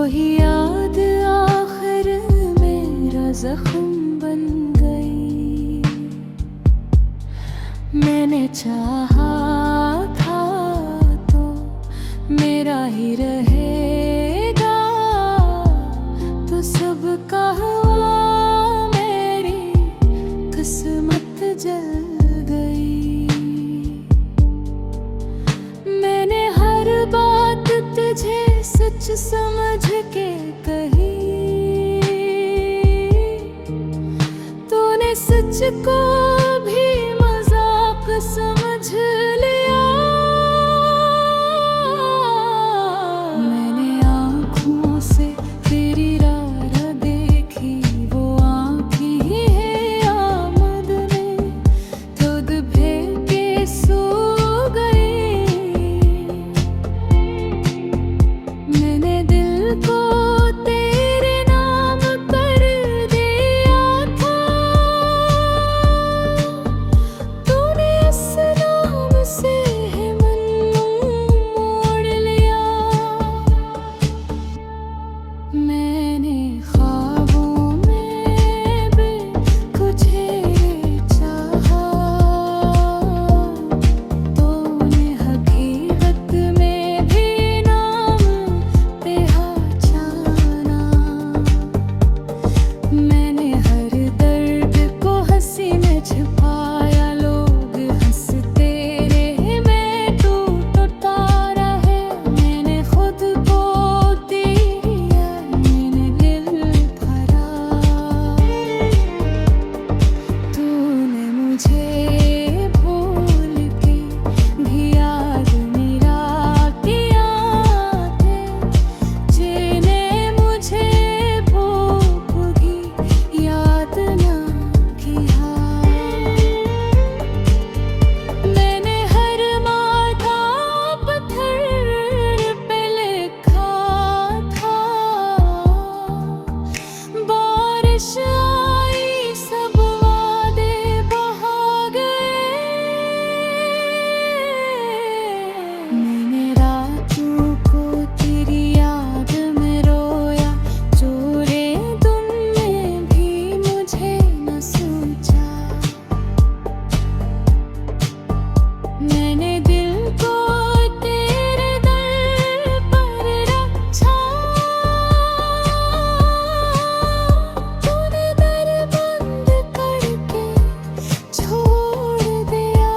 ही याद आखिर मेरा जख्म बन गई। मैंने चाहा था तो मेरा ही रहेगा, तो सबका हुआ मेरी किस्मत जल गई। मैंने हर बात तुझे सच समझ के कही, तूने सच को भी मजाक समझ लिया। मैंने आँखों से तेरी राह देखी, वो आँखें ही है आमद में खुद भेद के सो गई। मैंने दिल को तेरे नाम कर दिया था, तूने इस नाम से है मन मोड़ लिया। मैंने ख्वाबों में भी तुझे चाहा, तूने हकीकत में भी नाम पहचाना। मैंने हर दर्द को हंसी में छिपाया, लोग हंसते रहे मैं टूटा रहे। मैंने खुद को दिया, मैंने दिल भरा, तूने मुझे भूल के भी याद मेरा किया थे। जिन्हें मुझे भूख भी याद ना किया। मैंने हर माथा पत्थर पे लिखा था, बारिश आई सब वादे बहा गए। मैंने रातों को तेरी याद में रोया, चोरे तुम में भी मुझे न सोचा। मैंने दिल को तेरे दर पर रखा, तूने दर बंद करके छोड़ दिया।